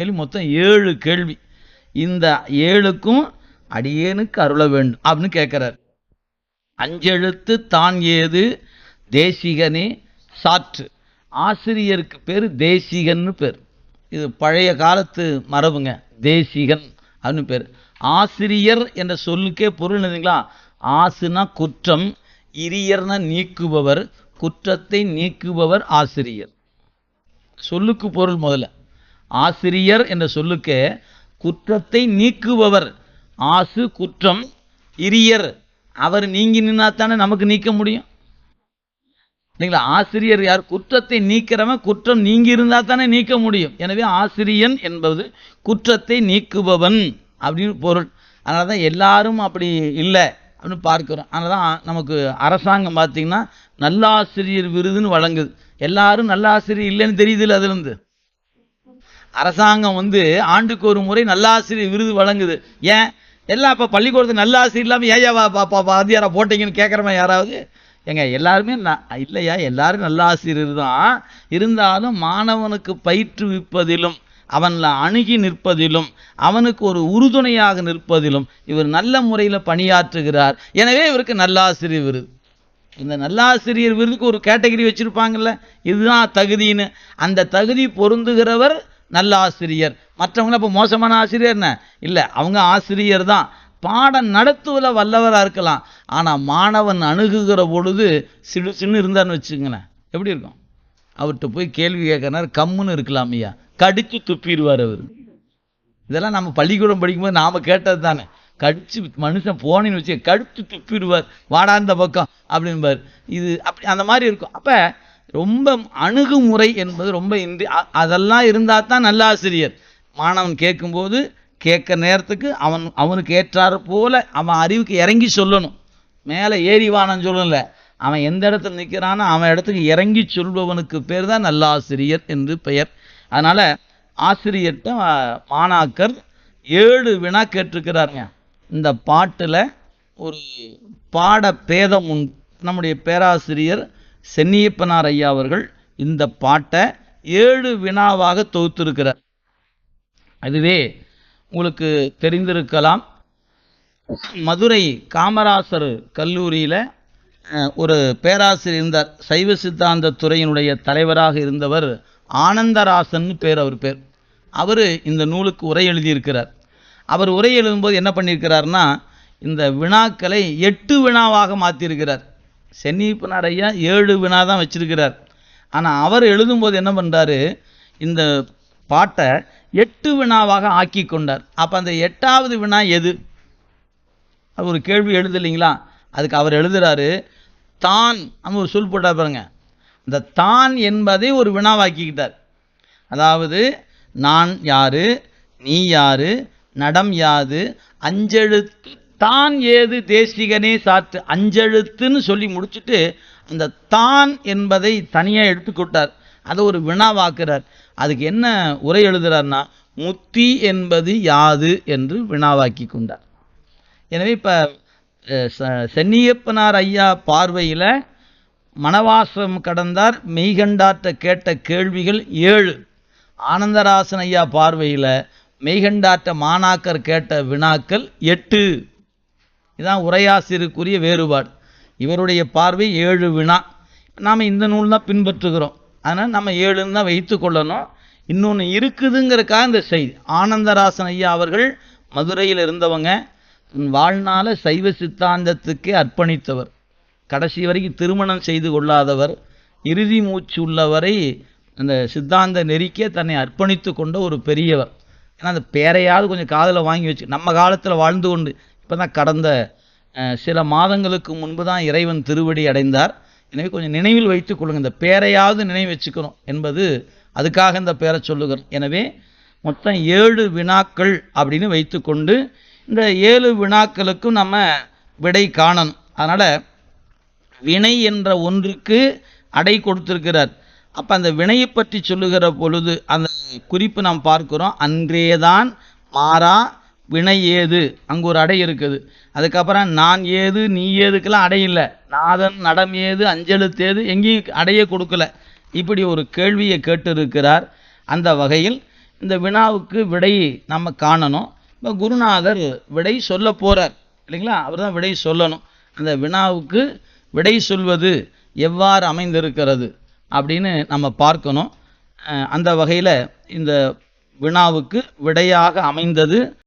கேள்வி மொத்தம் 7 கேள்வி. இந்த 7க்கும் அடியேனுக்கு அருள வேண்டும் அப்படின்னு கேட்கிறார். அஞ்செழுத்து தான் ஏது தேசிகனே சாற்று. ஆசிரியருக்கு பேர் தேசிகன்னு பேர். இது பழைய காலத்து மரபுங்க. தேசிகன் அப்படின்னு பேர். ஆசிரியர் என்ற சொல்லுக்கே பொருள் என்னதுங்களா? ஆசுனா குற்றம், இரியர்னா நீக்குபவர், குற்றத்தை நீக்குபவர் ஆசிரியர். சொல்லுக்கு பொருள் முதல்ல. ஆசிரியர் என்ற சொல்லுக்கு குற்றத்தை நீக்குபவர். ஆசு குற்றம், இரியர் அவர் நீங்கி நின்னாத்தானே நமக்கு நீக்க முடியும் இல்லைங்களா? ஆசிரியர் யார்? குற்றத்தை நீக்கிறவன். குற்றம் நீங்கி இருந்தா தானே நீக்க முடியும். எனவே ஆசிரியன் என்பது குற்றத்தை நீக்குபவன் அப்படின்னு பொருள். அதனால தான் எல்லாரும் அப்படி இல்லை அப்படின்னு பார்க்கிறோம். அதனால தான் நமக்கு அரசாங்கம் பார்த்தீங்கன்னா நல்லாசிரியர் விருதுன்னு வழங்குது. எல்லாரும் நல்லாசிரியர் இல்லைன்னு தெரியுது. அதுலேருந்து அரசாங்கம் ஆண்டுக்கு ஒரு முறை நல்லாசிரியர் விருது வழங்குது. ஏன் எல்லாம் இப்போ பள்ளிக்கூடத்துக்கு நல்லாசிரியர் இல்லாமல் ஏயா வாத்தியாரா போட்டீங்கன்னு கேட்குறவன் யாராவது? ஏங்க எல்லாருமே இல்லையா, எல்லாரும் நல்லாசிரியர் தான். இருந்தாலும் மாணவனுக்கு பயிற்றுவிப்பதிலும் அவனில் அணுகி நிற்பதிலும் அவனுக்கு ஒரு உறுதுணையாக நிற்பதிலும் இவர் நல்ல முறையில் பணியாற்றுகிறார். எனவே இவருக்கு நல்லாசிரியர் விருது. இந்த நல்லாசிரியர் விருதுக்கு ஒரு கேட்டகரி வச்சுருப்பாங்கல்ல, இதுதான் தகுதின்னு. அந்த தகுதி பொருந்துகிறவர் நல்லாசிரியர். மற்றவங்கள இப்போ மோசமான ஆசிரியர் என்ன இல்லை, அவங்க ஆசிரியர் தான். பாடம் நடத்துவதில் வல்லவராக இருக்கலாம். ஆனால் மாணவன் அணுகுகிற பொழுது சின்ன இருந்தான்னு வச்சுங்களேன், எப்படி இருக்கும்? அவர்கிட்ட போய் கேள்வி கேட்கறாரு, கம்முன்னு இருக்கலாம் ஐயா, கடிச்சு துப்பிடுவார் அவர். இதெல்லாம் நம்ம பள்ளிக்கூடம் படிக்கும்போது நாம் கேட்டது தானே. கடிச்சு மனுஷன் போனின்னு வச்சு கடிச்சு துப்பிடுவார், வாடா இந்த பக்கம் அப்படின்பார். இது அப்படி அந்த மாதிரி இருக்கும். அப்போ ரொம்ப அணுகுமுறை என்பது ரொம்ப அதெல்லாம் இருந்தால் தான் நல்ல ஆசிரியர். மாணவன் கேட்கும்போது கேட்க நேரத்துக்கு அவனுக்கு ஏற்றாறு போல அவன் அறிவுக்கு இறங்கி சொல்லணும். மேலே ஏறிவானன்னு சொல்லல, அவன் எந்த இடத்துல நிற்கிறானோ அவன் இடத்துக்கு இறங்கி சொல்பவனுக்கு பேர் தான் நல்ல ஆசிரியர் என்று பெயர். அதனால் ஆசிரியர்கிட்ட மாணாக்கர் 7 வினா கேட்டிருக்கிறாருங்க. இந்த பாட்டில் ஒரு பாட பேதம் உண்டு. நம்முடைய பேராசிரியர் சென்னியப்பனார் ஐயா அவர்கள் இந்த பாட்டை 7 வினாவாக தொகுத்திருக்கிறார். அதுவே உங்களுக்கு தெரிந்திருக்கலாம். மதுரை காமராசர் கல்லூரியில் ஒரு பேராசிரியர் இருந்தார். சைவ சித்தாந்த துறையினுடைய தலைவராக இருந்தவர் ஆனந்தராசன் பேர். அவர் இந்த நூலுக்கு உரை எழுதியிருக்கிறார். அவர் உரை எழுதும்போது என்ன பண்ணியிருக்கிறார்னா, இந்த வினாக்களை 8 வினாவாக மாற்றியிருக்கிறார். சென்னியப்பனார் ஐயா 7 வினா தான் வச்சிருக்கிறார். ஆனால் அவர் எழுதும்போது என்ன பண்ணுறாரு, இந்த பாட்டை 8 வினாவாக ஆக்கி கொண்டார். அப்போ அந்த 8வது வினா எது? அது ஒரு கேள்வி எழுதலைங்களா? அதுக்கு அவர் எழுதுகிறாரு, தான். நம்ம ஒரு சொல் போட்டார் பாருங்க. இந்த தான் என்பதை ஒரு வினாவாக்கிக்கிட்டார். அதாவது நான் யாரு, நீ யாரு, நடம் யாது, அஞ்செழுத்து தான் ஏது தேசிகனே சாற்று. அஞ்செழுத்துன்னு சொல்லி முடிச்சுட்டு அந்த தான் என்பதை தனியாக எடுத்துக்கொண்டார். அதை ஒரு வினாவாக்குறார். அதுக்கு என்ன உரை எழுதுறார்னா, முத்தி என்பது யாது என்று வினாவாக்கி கொண்டார். எனவே இப்போ சென்னியப்பனார் ஐயா பார்வையில் மணவாசம் கடந்தார் மெய்கண்டாற்ற கேட்ட கேள்விகள் 7. ஆனந்தராசன் ஐயா பார்வையில் மெய்கண்டாற்ற மாணாக்கர் கேட்ட வினாக்கள் 8. இதுதான் உரையாசிரியருக்குரிய வேறுபாடு. இவருடைய பார்வை 7 வினா. நாம் இந்த நூல் தான் பின்பற்றுகிறோம். அதனால் நம்ம 7ன்னு தான் வைத்து கொள்ளணும். இன்னொன்று இருக்குதுங்கிறக்காக இந்த செய்தி. ஆனந்தராசன் ஐயா அவர்கள் மதுரையில் இருந்தவங்க. வாழ்நாள சைவ சித்தாந்தத்துக்கே அர்ப்பணித்தவர். கடைசி வரைக்கும் திருமணம் செய்து கொள்ளாதவர். இறுதி மூச்சு உள்ளவரை அந்த சித்தாந்த நெறிக்கே தன்னை அர்ப்பணித்து கொண்ட ஒரு பெரியவர். ஏன்னா அந்த பேரையாவது கொஞ்சம் காதில் வாங்கி வச்சு, நம்ம காலத்தில் வாழ்ந்து கொண்டு இப்போ தான் கடந்த சில மாதங்களுக்கு முன்பு தான் இறைவன் திருவடி அடைந்தார். எனவே கொஞ்சம் நினைவில் வைத்துக் கொள்ளுங்கள். இந்த பேரையாவது நினைவு வச்சுக்கணும் என்பது அதுக்காக இந்த பேரை சொல்லுகிறோம். எனவே மொத்தம் 7 வினாக்கள் அப்படின்னு வைத்துக்கொண்டு இந்த 7 வினாக்களுக்கும் நம்ம விடை காணணும். அதனால் வினை என்ற ஒன்றுக்கு அடை கொடுத்திருக்கிறார். அப்போ அந்த வினையை பற்றி சொல்லுகிற பொழுது அந்த குறிப்பு நாம் பார்க்கிறோம். அன்றேதான் மாறா வினை ஏது, அங்கே ஒரு அடை இருக்குது. அதுக்கப்புறம் நான் ஏது நீ ஏதுக்கெல்லாம் அடை இல்லை. நாதன் நடம் ஏது அஞ்செழுத்தேது எங்கேயும் அடையே கொடுக்கல. இப்படி ஒரு கேள்வியை கேட்டிருக்கிறார். அந்த வகையில் இந்த வினாவுக்கு விடை நம்ம காணணும். இப்போ குருநாதர் விடை சொல்ல போகிறார் இல்லைங்களா, அவர் தான் விடை சொல்லணும். அந்த வினாவுக்கு விடை சொல்வது எவ்வாறு அமைந்திருக்கிறது அப்படின்னு நம்ம பார்க்கணும். அந்த வகையில் இந்த வினாவுக்கு விடையாக அமைந்தது